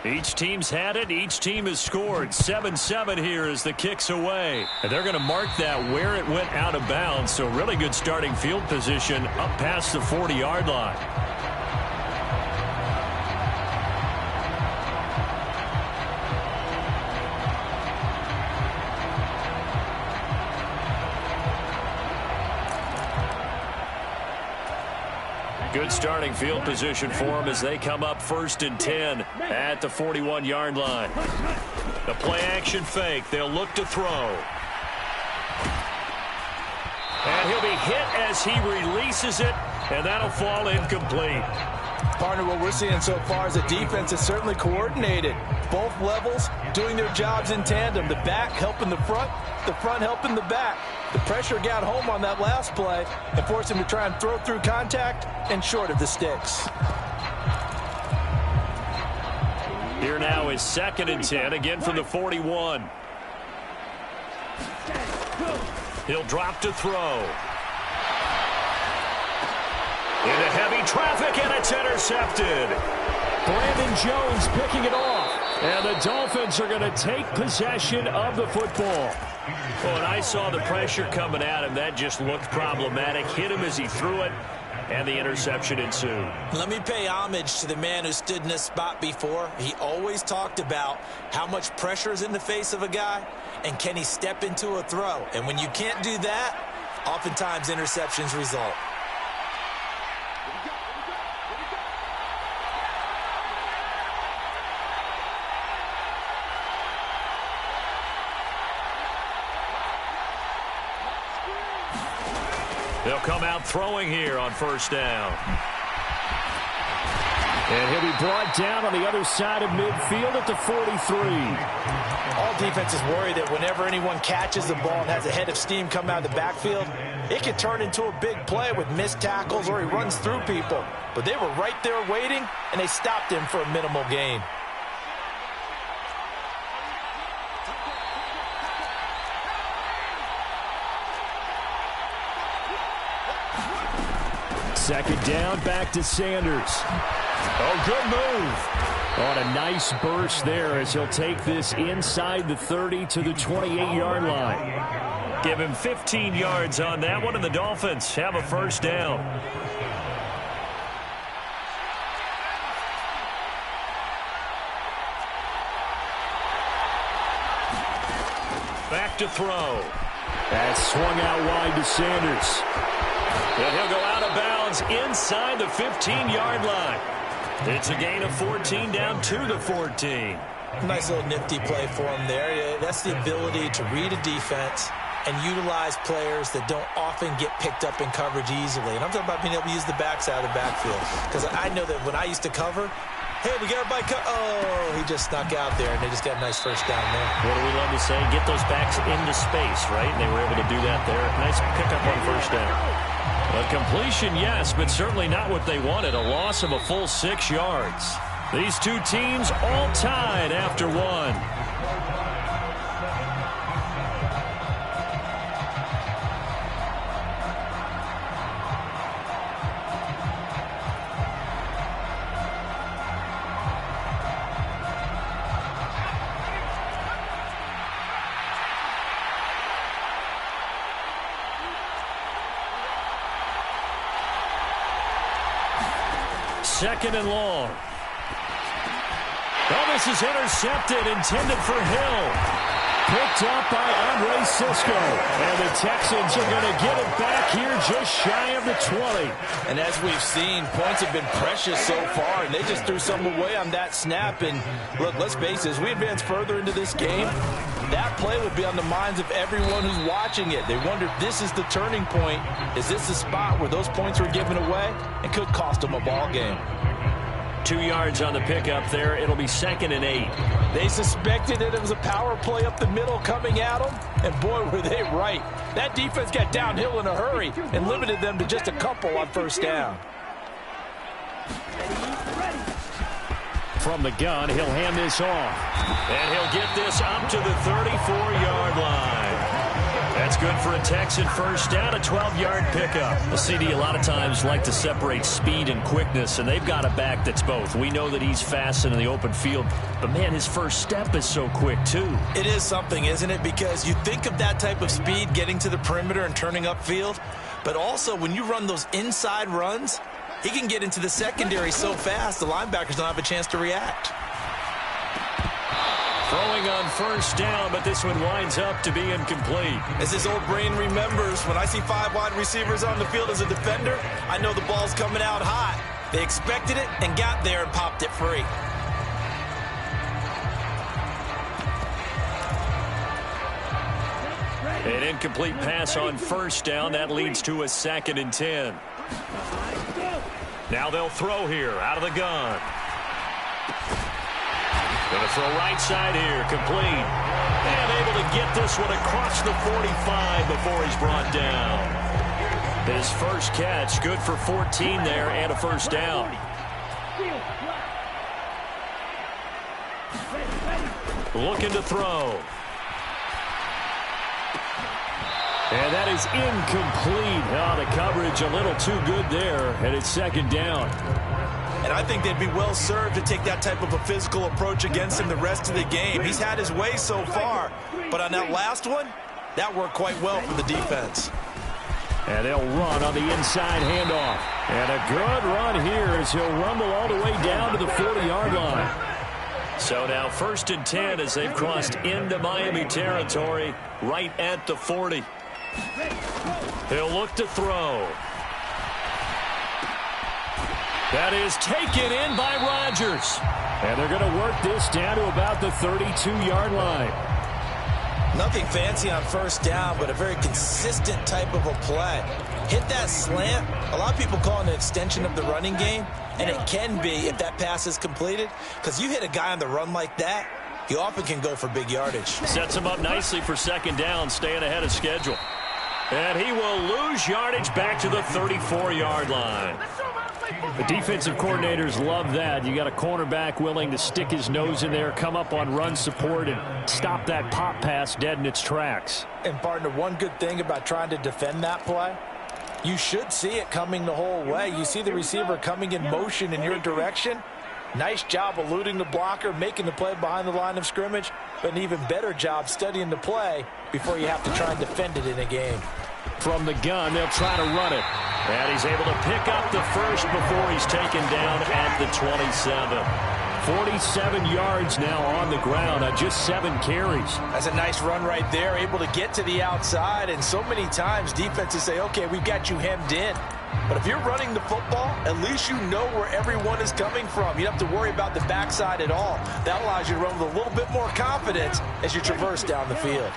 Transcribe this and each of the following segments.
Each team's had it. Each team has scored. 7-7 here as the kick's away. And they're going to mark that where it went out of bounds. So really good starting field position up past the 40-yard line. Good starting field position for them as they come up 1st and 10 at the 41-yard line. The play-action fake. They'll look to throw. And he'll be hit as he releases it, and that'll fall incomplete. Partner, what we're seeing so far is the defense is certainly coordinated. Both levels doing their jobs in tandem. The back helping the front helping the back. The pressure got home on that last play and forced him to try and throw through contact and short of the sticks. Here now is 2nd and 10, again from the 41. He'll drop to throw. Into heavy traffic, and it's intercepted. Brandon Jones picking it off. And the Dolphins are going to take possession of the football. Oh, and I saw the pressure coming at him. That just looked problematic. Hit him as he threw it, and the interception ensued. Let me pay homage to the man who stood in this spot before. He always talked about how much pressure is in the face of a guy, and can he step into a throw. And when you can't do that, oftentimes interceptions result. They'll come out throwing here on 1st down. And he'll be brought down on the other side of midfield at the 43. All defenses worry that whenever anyone catches the ball and has a head of steam come out of the backfield, it can turn into a big play with missed tackles or he runs through people. But they were right there waiting, and they stopped him for a minimal gain. Second down, back to Sanders. Oh, good move. On a nice burst there as he'll take this inside the 30 to the 28-yard line. Give him 15 yards on that one, and the Dolphins have a 1st down. Back to throw. That's swung out wide to Sanders. And he'll go out of bounds inside the 15-yard line. It's a gain of 14 down to the 14. Nice little nifty play for him there. That's the ability to read a defense and utilize players that don't often get picked up in coverage easily. And I'm talking about being able to use the backside of the backfield. Because I know that when I used to cover, hey, we got everybody oh, he just snuck out there, and they just got a nice 1st down there. What do we love to say? Get those backs into space, right? And they were able to do that there. Nice pickup on 1st down. A completion, yes, but certainly not what they wanted. A loss of a full 6 yards. These two teams all tied after one. Second and long. Oh, this is intercepted, intended for Hill. Picked up by Andre Cisco. And the Texans are going to get it back here just shy of the 20. And as we've seen, points have been precious so far, and they just threw some away on that snap. And look, let's face it, as we advance further into this game, that play would be on the minds of everyone who's watching it. They wonder if this is the turning point. Is this the spot where those points were given away and could cost them a ball game? 2 yards on the pickup there. It'll be 2nd and 8. They suspected that it was a power play up the middle coming at them, and boy, were they right. That defense got downhill in a hurry and limited them to just a couple on 1st down. From the gun, he'll hand this off. And he'll get this up to the 34-yard line. That's good for a Texan first down, a 12-yard pickup. Well, CD, a lot of times like to separate speed and quickness, and they've got a back that's both. We know that he's fast in the open field, but, man, his first step is so quick, too. It is something, isn't it? Because you think of that type of speed getting to the perimeter and turning upfield, but also when you run those inside runs, he can get into the secondary so fast the linebackers don't have a chance to react. Throwing on first down, but this one winds up to be incomplete. As his old brain remembers, when I see 5 wide receivers on the field as a defender, I know the ball's coming out hot. They expected it and got there and popped it free. An incomplete pass on first down. That leads to a 2nd and 10. Now they'll throw here out of the gun. Going to throw right side here, complete. And able to get this one across the 45 before he's brought down. His first catch, good for 14 there and a first down. Looking to throw. And that is incomplete. Oh, the coverage a little too good there, and it's 2nd down. And I think they'd be well served to take that type of a physical approach against him the rest of the game. He's had his way so far, but on that last one, that worked quite well for the defense. And they'll run on the inside handoff. And a good run here as he'll rumble all the way down to the 40-yard line. So now 1st and 10 as they've crossed into Miami territory right at the 40. He'll look to throw. That is taken in by Rodgers. And they're going to work this down to about the 32-yard line. Nothing fancy on first down, but a very consistent type of a play. Hit that slant. A lot of people call it an extension of the running game, and it can be if that pass is completed, because you hit a guy on the run like that, he often can go for big yardage. Sets him up nicely for 2nd down, staying ahead of schedule. And he will lose yardage back to the 34-yard line. The defensive coordinators love that. You got a cornerback willing to stick his nose in there, come up on run support, and stop that pop pass dead in its tracks. And, partner, one good thing about trying to defend that play, you should see it coming the whole way. You see the receiver coming in motion in your direction. Nice job eluding the blocker, making the play behind the line of scrimmage, but an even better job studying the play before you have to try and defend it in a game. From the gun, they'll try to run it. And he's able to pick up the first before he's taken down at the 27. 47 yards now on the ground on just 7 carries. That's a nice run right there, able to get to the outside. And so many times defenses say, okay, we've got you hemmed in. But if you're running the football, at least you know where everyone is coming from. You don't have to worry about the backside at all. That allows you to run with a little bit more confidence as you traverse down the field.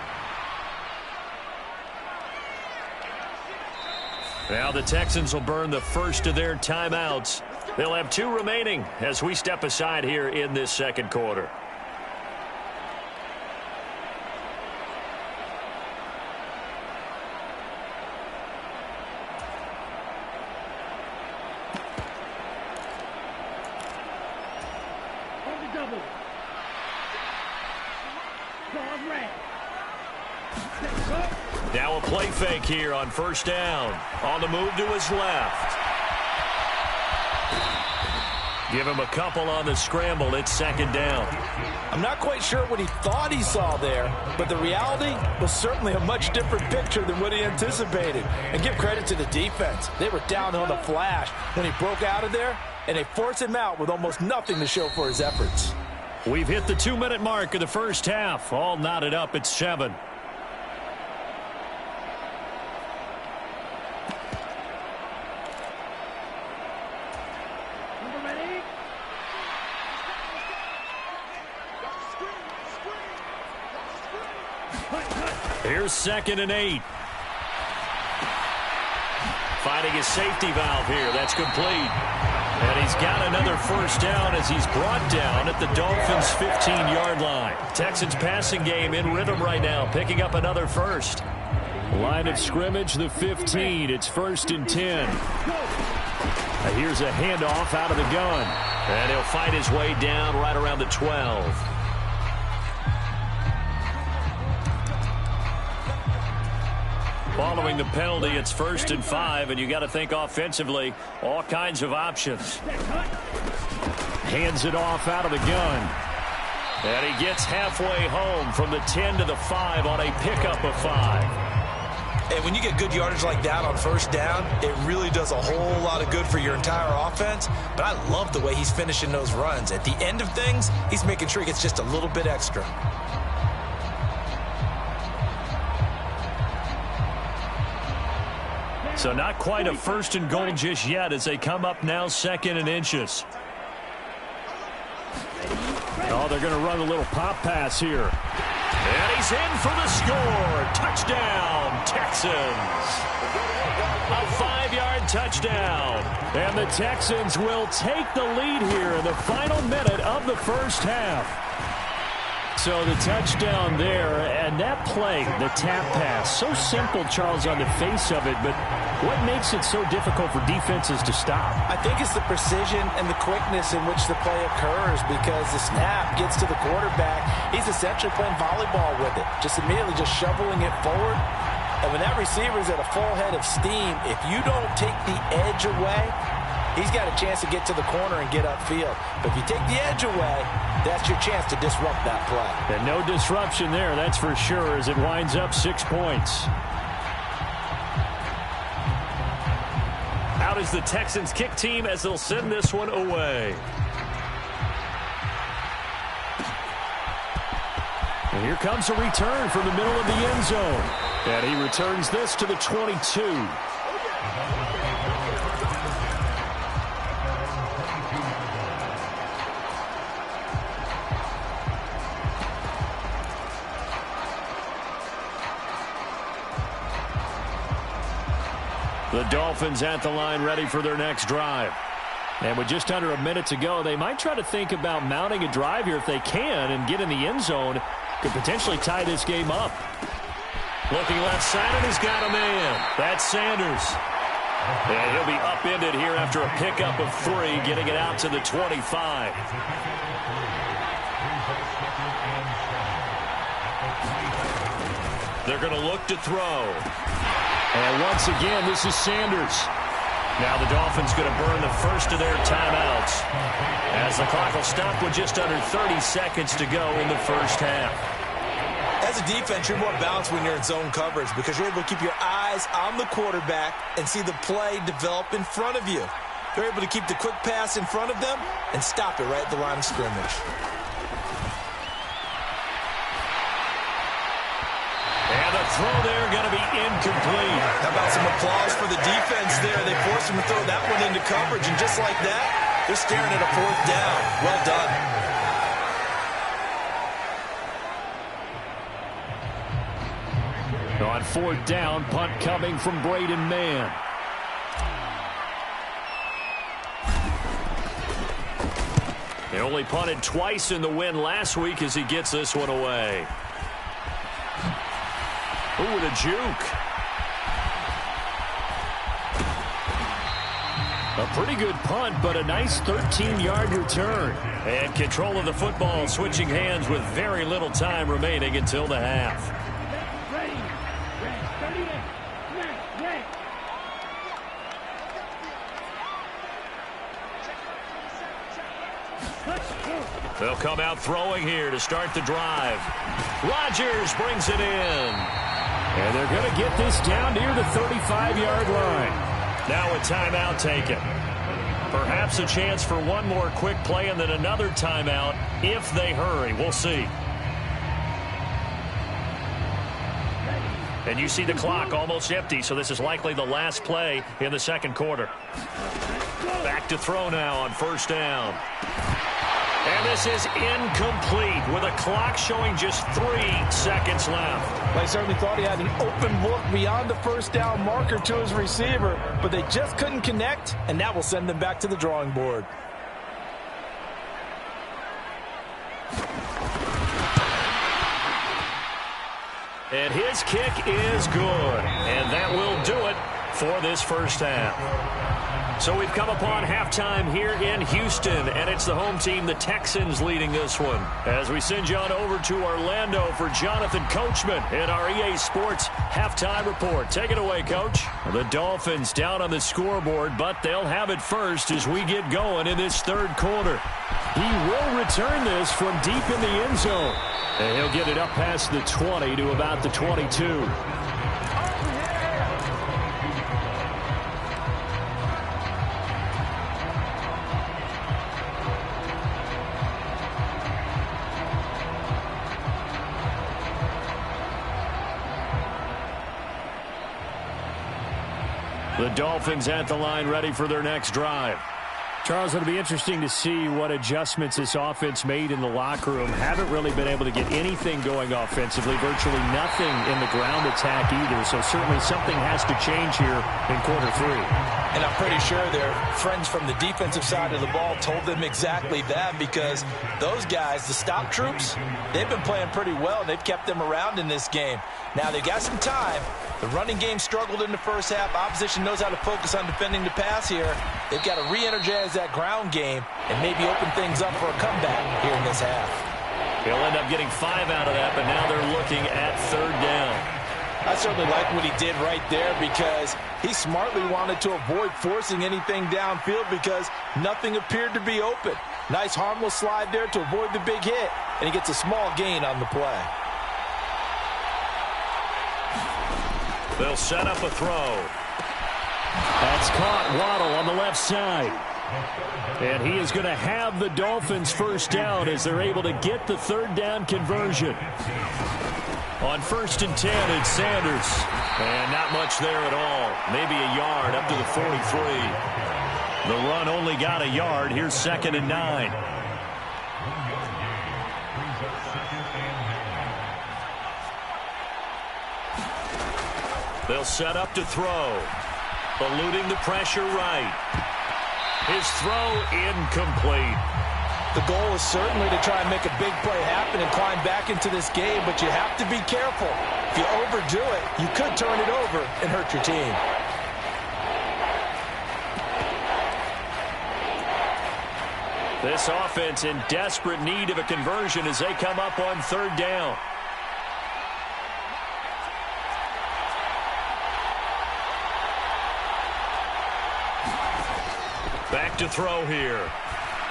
Now the Texans will burn the first of their timeouts. They'll have 2 remaining as we step aside here in this 2nd quarter. Now a play fake here on first down. On the move to his left. Give him a couple on the scramble. It's 2nd down. I'm not quite sure what he thought he saw there, but the reality was certainly a much different picture than what he anticipated. And give credit to the defense. They were down on the flash when he broke out of there, and they forced him out with almost nothing to show for his efforts. We've hit the 2-minute mark of the first half. All knotted up at 7. Here's 2nd and 8. Finding his safety valve here. That's complete. And he's got another first down as he's brought down at the Dolphins' 15-yard line. Texans passing game in rhythm right now, picking up another first. Line of scrimmage, the 15. It's 1st and 10. Here's a handoff out of the gun. And he'll fight his way down right around the 12. Following the penalty, it's 1st and 5, and you got to think offensively, all kinds of options. Hands it off out of the gun. And he gets halfway home from the 10 to the 5 on a pickup of 5. And when you get good yardage like that on 1st down, it really does a whole lot of good for your entire offense. But I love the way he's finishing those runs. At the end of things, he's making sure he gets just a little bit extra. So not quite a 1st and goal just yet as they come up now 2nd and inches. Oh, they're going to run a little pop pass here. And he's in for the score. Touchdown, Texans. A 5-yard touchdown. And the Texans will take the lead here in the final minute of the 1st half. So the touchdown there, and that play, the tap pass, so simple, Charles, on the face of it, but what makes it so difficult for defenses to stop? I think it's the precision and the quickness in which the play occurs because the snap gets to the quarterback. He's essentially playing volleyball with it, just immediately just shoveling it forward. And when that receiver's at a full head of steam, if you don't take the edge away, he's got a chance to get to the corner and get upfield. But if you take the edge away, that's your chance to disrupt that play. And no disruption there, that's for sure, as it winds up 6 points. Out is the Texans kick team as they'll send this one away. And here comes a return from the middle of the end zone. And he returns this to the 22. The Dolphins at the line ready for their next drive. And with just under a minute to go, they might try to think about mounting a drive here if they can and get in the end zone. Could potentially tie this game up. Looking left side, and he's got a man. That's Sanders. And he'll be upended here after a pickup of 3, getting it out to the 25. They're going to look to throw. And once again, this is Sanders. Now the Dolphins going to burn the first of their timeouts as the clock will stop with just under 30 seconds to go in the 1st half. As a defense, you're more balanced when you're in zone coverage because you're able to keep your eyes on the quarterback and see the play develop in front of you. They're able to keep the quick pass in front of them and stop it right at the line of scrimmage. And the throw there going to be incomplete. How about some applause for the defense there? They forced him to throw that one into coverage, and just like that, they're staring at a 4th down. Well done. On 4th down, punt coming from Braden Mann. He only punted twice in the win last week as he gets this one away. Ooh, with a juke. A pretty good punt, but a nice 13-yard return. And control of the football switching hands with very little time remaining until the half. They'll come out throwing here to start the drive. Rodgers brings it in. And they're going to get this down near the 35-yard line. Now a timeout taken. Perhaps a chance for one more quick play and then another timeout if they hurry. We'll see. And you see the clock almost empty, so this is likely the last play in the 2nd quarter. Back to throw now on 1st down. And this is incomplete with a clock showing just 3 seconds left. They certainly thought he had an open look beyond the 1st down marker to his receiver, but they just couldn't connect, and that will send them back to the drawing board. And his kick is good. And that will do it for this first half. So we've come upon halftime here in Houston, and it's the home team, the Texans, leading this one. As we send you on over to Orlando for Jonathan Coachman in our EA Sports halftime report. Take it away, Coach. The Dolphins down on the scoreboard, but they'll have it first as we get going in this third quarter. He will return this from deep in the end zone. And he'll get it up past the 20 to about the 22. The Dolphins at the line, ready for their next drive. Charles, it'll be interesting to see what adjustments this offense made in the locker room. Haven't really been able to get anything going offensively, virtually nothing in the ground attack either. So certainly something has to change here in quarter three. And I'm pretty sure their friends from the defensive side of the ball told them exactly that, because those guys, the stop troops, they've been playing pretty well, and they've kept them around in this game. Now they've got some time. The running game struggled in the first half. Opposition knows how to focus on defending the pass here. They've got to re-energize that ground game and maybe open things up for a comeback here in this half. He'll end up getting 5 out of that, but now they're looking at third down. I certainly like what he did right there, because he smartly wanted to avoid forcing anything downfield because nothing appeared to be open. Nice harmless slide there to avoid the big hit, and he gets a small gain on the play. They'll set up a throw. That's caught. Waddle on the left side. And he is going to have the Dolphins first down as they're able to get the third down conversion. On 1st and 10, it's Sanders. And not much there at all. Maybe a yard up to the 43. The run only got a yard. Here's 2nd and 9. They'll set up to throw. Eluding the pressure right. His throw incomplete. The goal is certainly to try and make a big play happen and climb back into this game, but you have to be careful. If you overdo it, you could turn it over and hurt your team. This offense in desperate need of a conversion as they come up on third down. Back to throw here.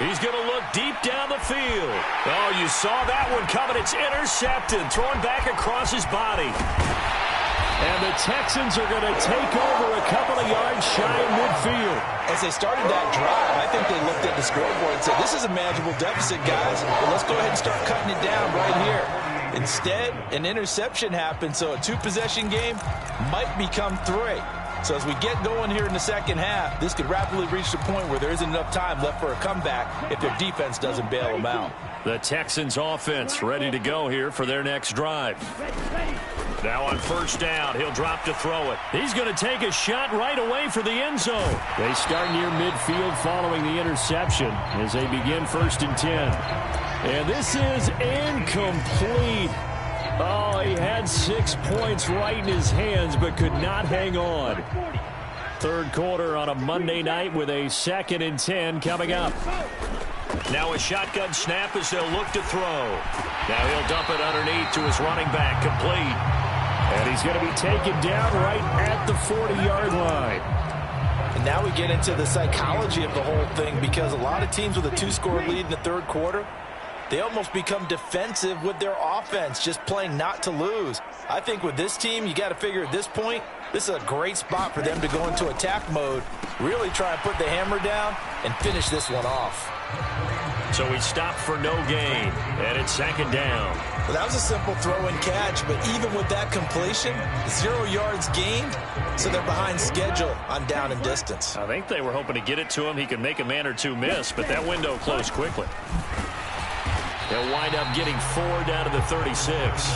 He's going to look deep down the field. Oh, you saw that one coming. It's intercepted. Thrown back across his body. And the Texans are going to take over a couple of yards shy of midfield. As they started that drive, I think they looked at the scoreboard and said, this is a manageable deficit, guys. But let's go ahead and start cutting it down right here. Instead, an interception happened, so a 2-possession game might become 3. So as we get going here in the second half, this could rapidly reach the point where there isn't enough time left for a comeback if their defense doesn't bail them out. The Texans offense ready to go here for their next drive. Now on first down, he'll drop to throw it. He's going to take a shot right away for the end zone. They start near midfield following the interception as they begin 1st and 10. And this is incomplete. Oh, he had 6 points right in his hands but could not hang on. Third quarter on a Monday night with a 2nd and 10 coming up. Now a shotgun snap as they'll look to throw. Now he'll dump it underneath to his running back, complete. And he's going to be taken down right at the 40-yard line. And now we get into the psychology of the whole thing, because a lot of teams with a 2-score lead in the third quarter, they almost become defensive with their offense, just playing not to lose. I think with this team, you got to figure at this point, this is a great spot for them to go into attack mode, really try and put the hammer down and finish this one off. So he stopped for no gain, and it's 2nd down. Well, that was a simple throw and catch, but even with that completion, 0 yards gained, so they're behind schedule on down and distance. I think they were hoping to get it to him. He could make a man or two miss, but that window closed quickly. They'll wind up getting 4 down to the 36.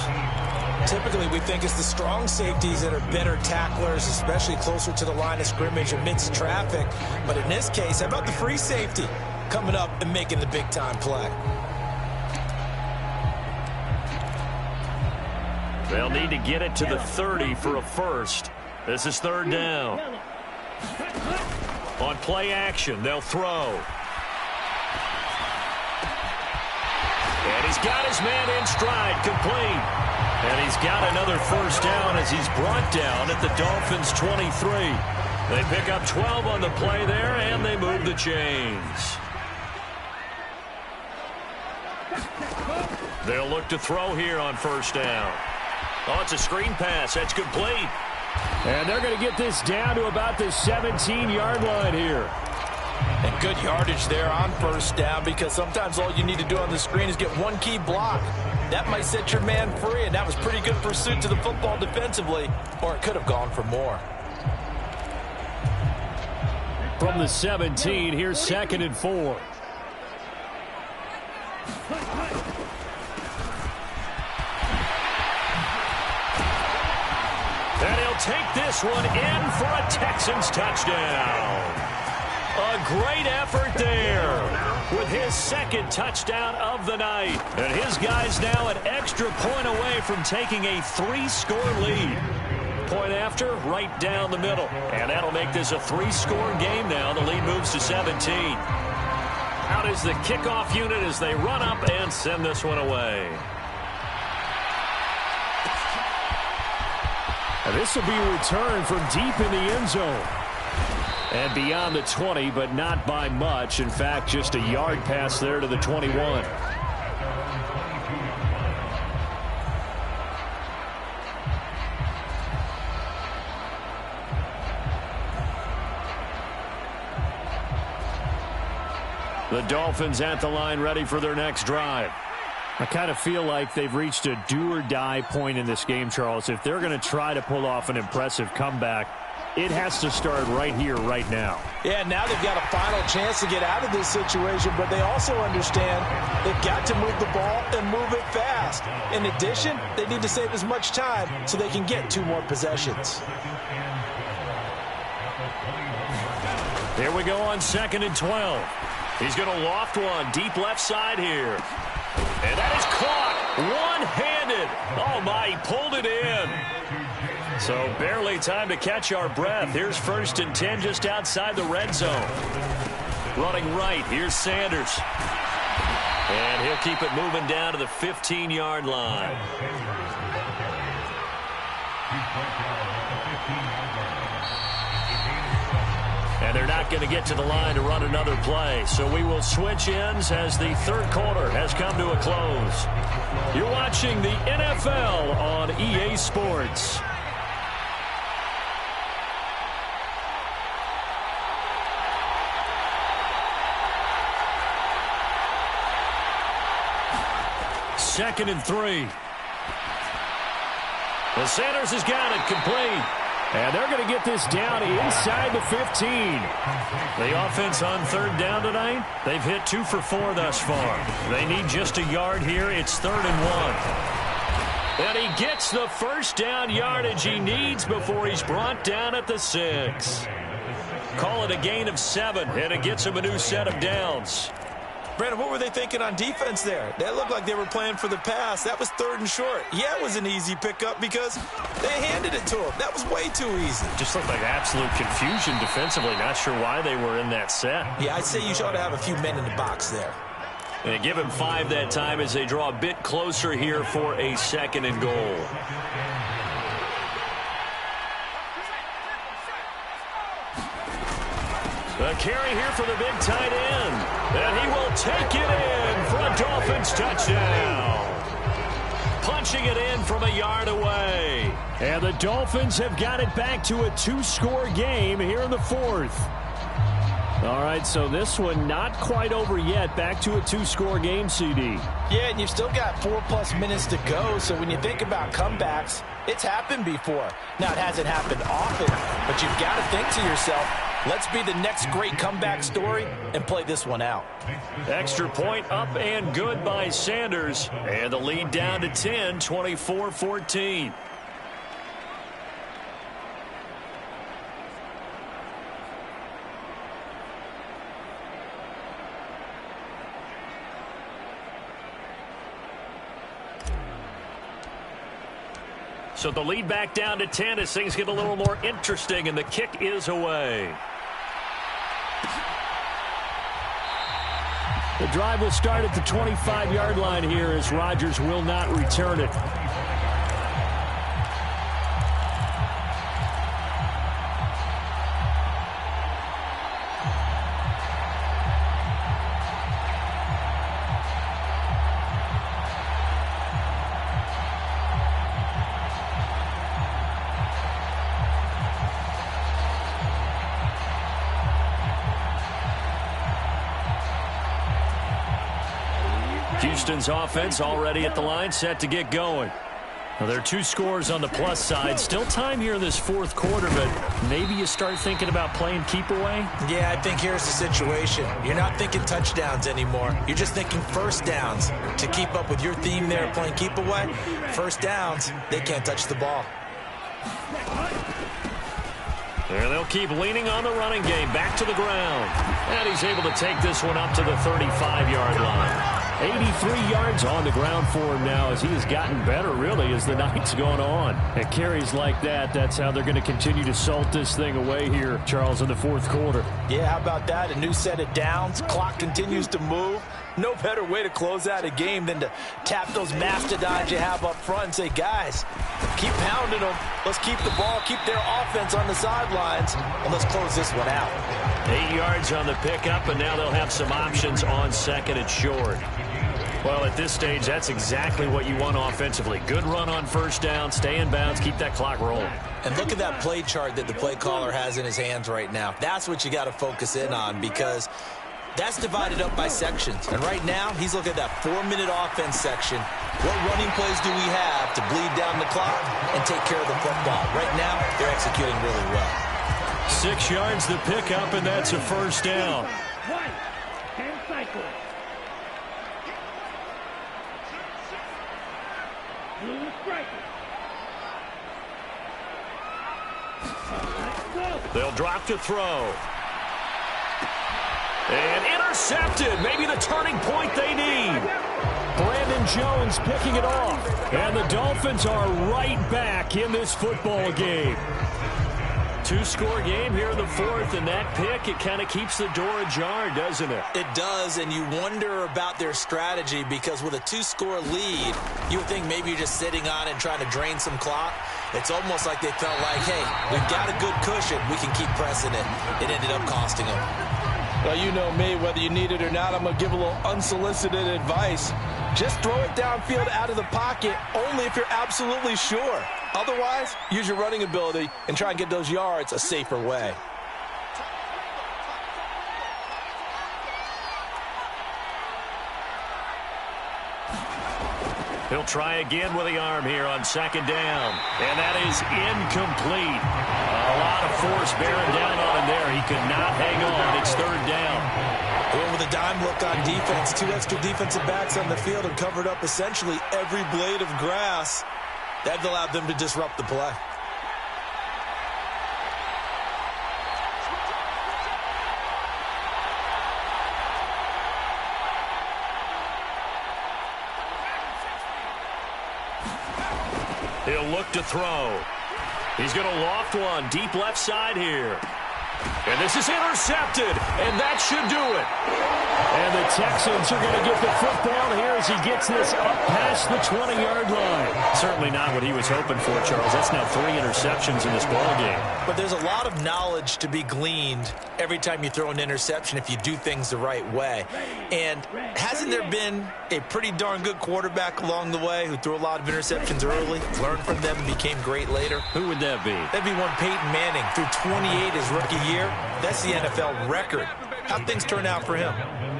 Typically, we think it's the strong safeties that are better tacklers, especially closer to the line of scrimmage amidst traffic. But in this case, how about the free safety coming up and making the big-time play? They'll need to get it to the 30 for a first. This is third down. On play action, they'll throw. And he's got his man in stride, complete. And he's got another first down as he's brought down at the Dolphins' 23. They pick up 12 on the play there, and they move the chains. They'll look to throw here on first down. Oh, it's a screen pass. That's complete. And they're going to get this down to about the 17-yard line here. And good yardage there on first down, because sometimes all you need to do on the screen is get one key block. That might set your man free, and that was pretty good pursuit to the football defensively, or it could have gone for more. From the 17, here's 2nd and 4. And he'll take this one in for a Texans touchdown. A great effort there with his 2nd touchdown of the night. And his guys now an extra point away from taking a 3-score lead. Point after, right down the middle. And that'll make this a 3-score game now. The lead moves to 17. Out is the kickoff unit as they run up and send this one away. And this will be returned from deep in the end zone. And beyond the 20, but not by much. In fact, just a yard pass there to the 21. The Dolphins at the line, ready for their next drive. I kind of feel like they've reached a do-or-die point in this game, Charles. If they're going to try to pull off an impressive comeback, it has to start right here, right now. Yeah, now they've got a final chance to get out of this situation, but they also understand they've got to move the ball and move it fast. In addition, they need to save as much time so they can get 2 more possessions. Here we go on 2nd and 12. He's going to loft one deep left side here. And that is caught one-handed. Oh, my, he pulled it in. So barely time to catch our breath. Here's 1st and 10 just outside the red zone. Running right, here's Sanders. And he'll keep it moving down to the 15-yard line. And they're not going to get to the line to run another play. So we will switch ends as the 3rd quarter has come to a close. You're watching the NFL on EA Sports. Second and 3. Well, Sanders has got it complete. And they're going to get this down inside the 15. The offense on 3rd down tonight, they've hit 2 for 4 thus far. They need just a yard here. It's 3rd and 1. And he gets the first down yardage he needs before he's brought down at the 6. Call it a gain of 7, and it gets him a new set of downs. Brandon, what were they thinking on defense there? That looked like they were playing for the pass. That was 3rd and short. Yeah, it was an easy pickup because they handed it to him. That was way too easy. Just looked like absolute confusion defensively. Not sure why they were in that set. Yeah, I'd say you ought to have a few men in the box there. And they give him 5 that time as they draw a bit closer here for a 2nd and goal. The carry here for the big tight end. And he will take it in for a Dolphins touchdown. Punching it in from a yard away. And the Dolphins have got it back to a 2-score game here in the 4th. All right, so this one not quite over yet. Back to a 2-score game, CD. Yeah, and you've still got 4+ minutes to go, so when you think about comebacks, it's happened before. Now, it hasn't happened often, but you've got to think to yourself, let's be the next great comeback story and play this one out. Extra point up and good by Sanders. And the lead down to 10, 24-14. So the lead back down to 10 as things get a little more interesting, and the kick is away. The drive will start at the 25-yard line here as Rodgers will not return it. Houston's offense already at the line, set to get going. Well, there are 2 scores on the plus side. Still time here in this fourth quarter, but maybe you start thinking about playing keep away? Yeah, I think here's the situation. You're not thinking touchdowns anymore. You're just thinking first downs. To keep up with your theme there, playing keep away, first downs, they can't touch the ball. There they'll keep leaning on the running game. Back to the ground. And he's able to take this one up to the 35-yard line. 83 yards on the ground for him now as he has gotten better, really, as the night's gone on. And carries like that, that's how they're going to continue to salt this thing away here, Charles, in the fourth quarter. Yeah, how about that? A new set of downs. Clock continues to move. No better way to close out a game than to tap those mastodons you have up front and say, guys, keep pounding them. Let's keep the ball, keep their offense on the sidelines, and let's close this one out. 8 yards on the pickup, and now they'll have some options on second and short. Well, at this stage, that's exactly what you want offensively. Good run on first down, stay in bounds, keep that clock rolling. And look at that play chart that the play caller has in his hands right now. That's what you got to focus in on, because that's divided up by sections. And right now, he's looking at that 4-minute offense section. What running plays do we have to bleed down the clock and take care of the football? Right now, they're executing really well. 6 yards the pickup, and that's a first down. They'll drop to throw. And intercepted. Maybe the turning point they need. Brandon Jones picking it off. And the Dolphins are right back in this football game. 2-score game here in the fourth, and that pick, it kind of keeps the door ajar, doesn't it? It does, and you wonder about their strategy, because with a 2-score lead, you would think maybe you're just sitting on it and trying to drain some clock. It's almost like they felt like, hey, we've got a good cushion. We can keep pressing it. It ended up costing them. Well, you know me, whether you need it or not, I'm going to give a little unsolicited advice. Just throw it downfield out of the pocket only if you're absolutely sure. Otherwise, use your running ability and try and get those yards a safer way. He'll try again with the arm here on second down. And that is incomplete. A lot of force bearing down on him there. He could not hang on. It's third down. Going with a dime look on defense. 2 extra defensive backs on the field and covered up essentially every blade of grass. That allowed them to disrupt the play. He'll look to throw. He's going to loft one deep left side here. And this is intercepted, and that should do it. And the Texans are going to get the football here as he gets this up past the 20-yard line. Certainly not what he was hoping for, Charles. That's now 3 interceptions in this ballgame. But there's a lot of knowledge to be gleaned every time you throw an interception if you do things the right way. And hasn't there been a pretty darn good quarterback along the way who threw a lot of interceptions early, learned from them, and became great later? Who would that be? That'd be one Peyton Manning. Threw 28 his rookie year. That's the NFL record. How'd things turn out for him?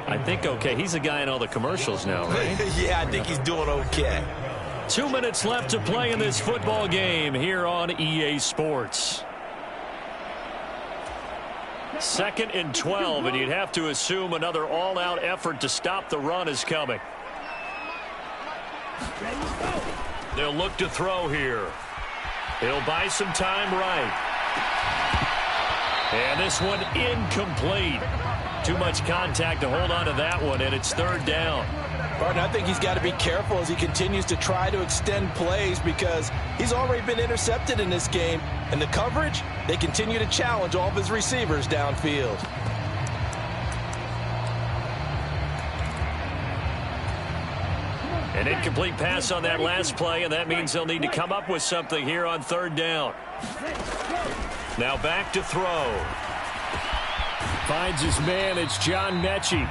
I think okay. He's a guy in all the commercials now, right? Yeah, I think he's doing okay. 2 minutes left to play in this football game here on EA Sports. 2nd and 12, and you'd have to assume another all-out effort to stop the run is coming. They'll look to throw here. He'll buy some time right. And this one incomplete. Too much contact to hold on to that one, and it's third down. Barton, I think he's got to be careful as he continues to try to extend plays because he's already been intercepted in this game. And the coverage, they continue to challenge all of his receivers downfield. An incomplete pass on that last play, and that means they'll need to come up with something here on third down. Now back to throw. Finds his man. It's John Mechie.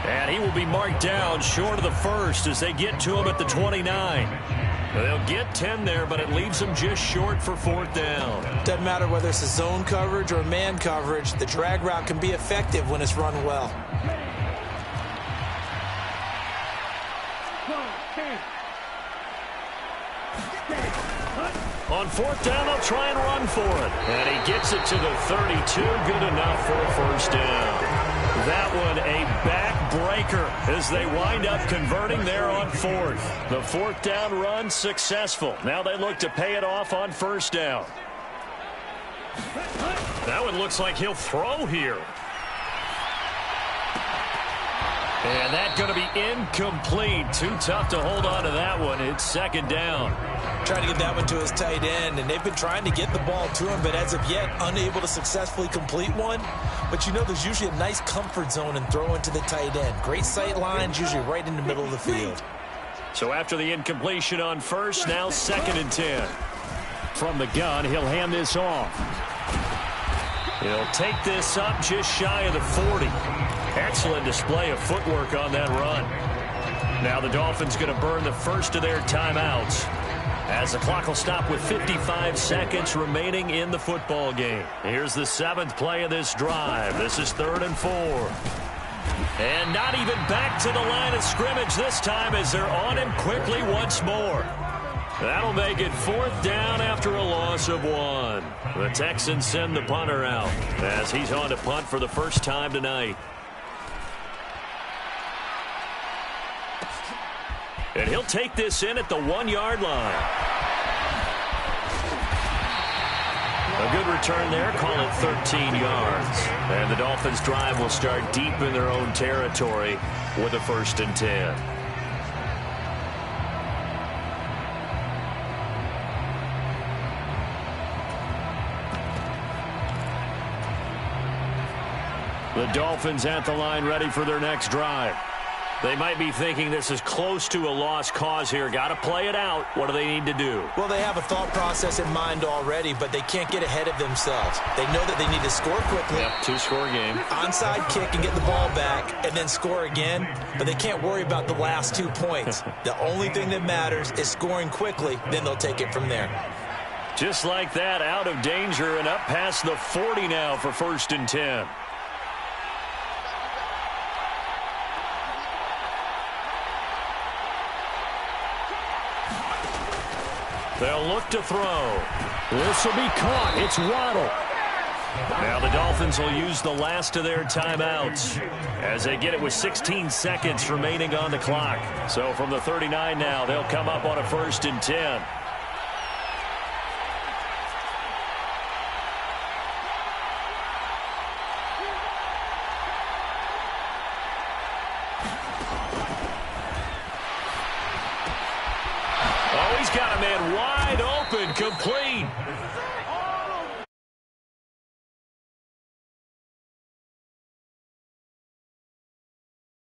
And he will be marked down short of the first as they get to him at the 29. They'll get 10 there, but it leaves them just short for fourth down. Doesn't matter whether it's a zone coverage or man coverage. The drag route can be effective when it's run well. On fourth down, they'll try and run for it. And he gets it to the 32. Good enough for a first down. That one a backbreaker as they wind up converting there on fourth. The fourth down run successful. Now they look to pay it off on first down. That one looks like he'll throw here. And that's going to be incomplete. Too tough to hold on to that one. It's second down. Trying to get that one to his tight end, and they've been trying to get the ball to him, but as of yet, unable to successfully complete one. But you know, there's usually a nice comfort zone in throwing to the tight end. Great sight lines, usually right in the middle of the field. So after the incompletion on first, now second and 10. From the gun, he'll hand this off. He'll take this up just shy of the 40. Excellent display of footwork on that run. Now the Dolphins going to burn the first of their timeouts as the clock will stop with 55 seconds remaining in the football game. Here's the seventh play of this drive. This is 3rd and 4. And not even back to the line of scrimmage this time as they're on him quickly once more. That'll make it fourth down after a loss of 1. The Texans send the punter out as he's on to punt for the first time tonight. And he'll take this in at the 1-yard line. A good return there, call it 13 yards. And the Dolphins' drive will start deep in their own territory with a 1st and 10. The Dolphins at the line ready for their next drive. They might be thinking this is close to a lost cause here. Got to play it out. What do they need to do? Well, they have a thought process in mind already, but they can't get ahead of themselves. They know that they need to score quickly. Yep, 2-score game. Onside kick and get the ball back and then score again, but they can't worry about the last 2 points. The only thing that matters is scoring quickly, then they'll take it from there. Just like that, out of danger and up past the 40 now for 1st and 10. They'll look to throw. This will be caught. It's Waddle. Now the Dolphins will use the last of their timeouts as they get it with 16 seconds remaining on the clock. So from the 39 now, they'll come up on a 1st and 10. Got a man wide open, complete.